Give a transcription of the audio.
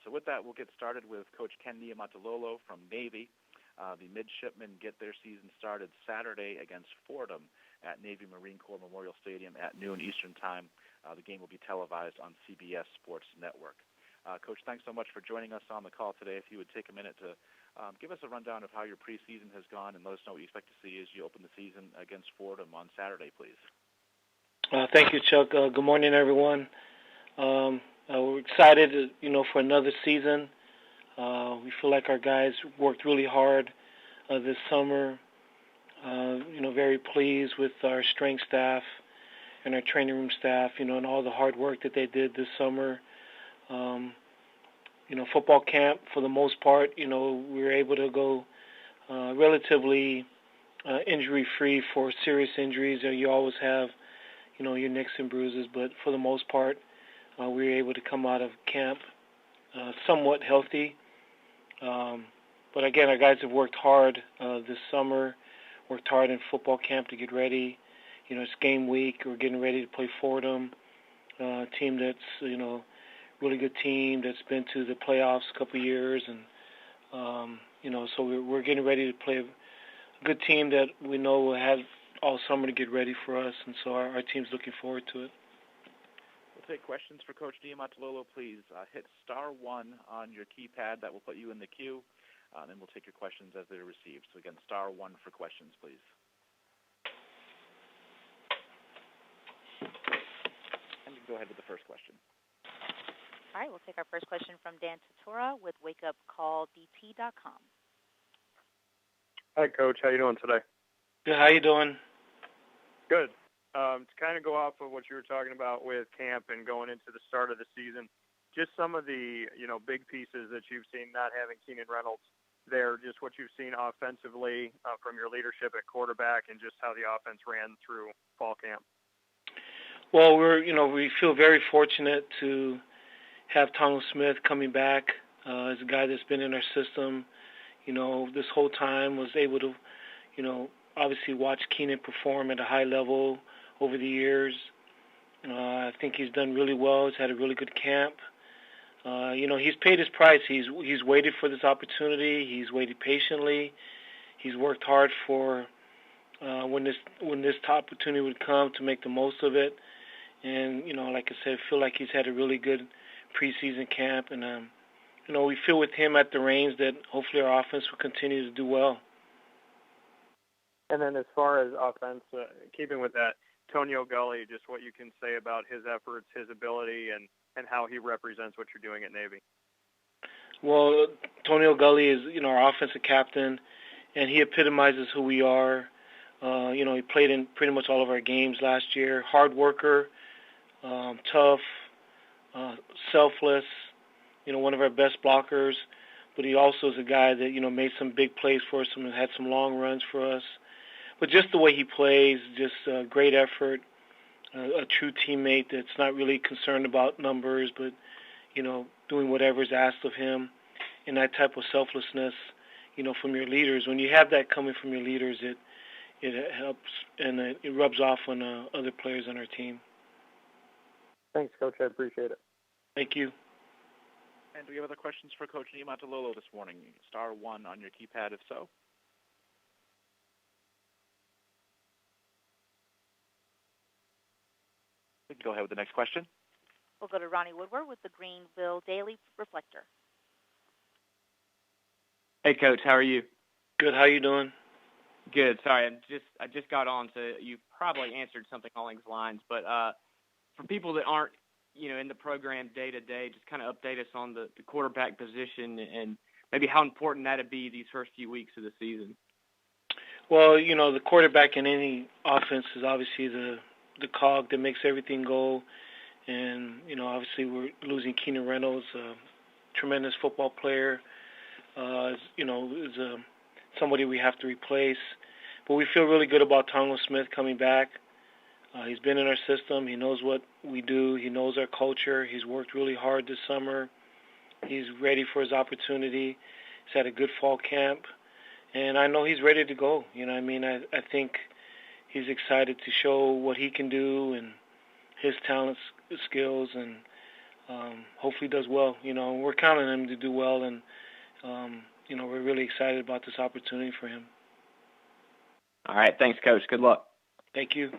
So with that, we'll get started with Coach Ken Niumatalolo from Navy. The midshipmen get their season started Saturday against Fordham at Navy Marine Corps Memorial Stadium at noon Eastern Time. The game will be televised on CBS Sports Network. Coach, thanks so much for joining us on the call today. If you would take a minute to give us a rundown of how your preseason has gone and let us know what you expect to see as you open the season against Fordham on Saturday, please. Thank you, Chuck. Good morning, everyone. We're excited, for another season. We feel like our guys worked really hard this summer. Very pleased with our strength staff and our training room staff, and all the hard work that they did this summer. Football camp, for the most part, we were able to go relatively injury-free for serious injuries. You always have, your nicks and bruises, but for the most part, we were able to come out of camp somewhat healthy. But again, our guys have worked hard this summer, worked hard in football camp to get ready. It's game week. We're getting ready to play Fordham, a team that's, really good team that's been to the playoffs a couple of years. And, so we're getting ready to play a good team that we know will have all summer to get ready for us. And so our team's looking forward to it. We'll take questions for Coach Niumatalolo. Please hit *1 on your keypad. That will put you in the queue. Then we'll take your questions as they're received. So again, *1 for questions, please. And you can go ahead with the first question. All right, we'll take our first question from Dan Tortora with WakeUpCallDT.com. Hi, Coach. How you doing today? Good. How you doing? Good. To kind of go off of what you were talking about with camp and going into the start of the season, just some of the, big pieces that you've seen, not having Keenan Reynolds there, just what you've seen offensively from your leadership at quarterback and just how the offense ran through fall camp. Well, we feel very fortunate to have Tongo Smith coming back as a guy that's been in our system, this whole time, was able to, obviously watch Keenan perform at a high level over the years. I think he's done really well. He's had a really good camp. He's paid his price. He's waited for this opportunity. He's waited patiently. He's worked hard for when this opportunity would come to make the most of it. And, like I said, I feel like he's had a really good preseason camp. And, we feel with him at the reins that hopefully our offense will continue to do well. And then as far as offense, keeping with that, Tonio Gully, just what you can say about his efforts, his ability, and how he represents what you're doing at Navy. Well, Tonio Gully is, our offensive captain, and he epitomizes who we are. He played in pretty much all of our games last year. Hard worker, tough, selfless, one of our best blockers. But he also is a guy that, made some big plays for us and had some long runs for us. But just the way he plays, just great effort, a true teammate that's not really concerned about numbers, but, doing whatever's asked of him, and that type of selflessness, from your leaders. When you have that coming from your leaders, it helps and it rubs off on other players on our team. Thanks, Coach. I appreciate it. Thank you. And do we have other questions for Coach Niumatalolo this morning? *1 on your keypad, if so. We can go ahead with the next question. We'll go to Ronnie Woodward with the Greenville Daily Reflector. Hey, Coach. How are you? Good. How you doing? Good. Sorry, I just got on, so you probably answered something along these lines. But for people that aren't, in the program day to day, just kind of update us on the quarterback position and maybe how important that'd be these first few weeks of the season. Well, the quarterback in any offense is obviously the cog that makes everything go. And, obviously we're losing Keenan Reynolds, a tremendous football player, is somebody we have to replace. But we feel really good about Tongo Smith coming back. He's been in our system. He knows what we do. He knows our culture. He's worked really hard this summer. He's ready for his opportunity. He's had a good fall camp. And I know he's ready to go. I think he's excited to show what he can do and his talents, skills, and hopefully does well. We're counting on him to do well, and we're really excited about this opportunity for him. All right, thanks, Coach. Good luck. Thank you.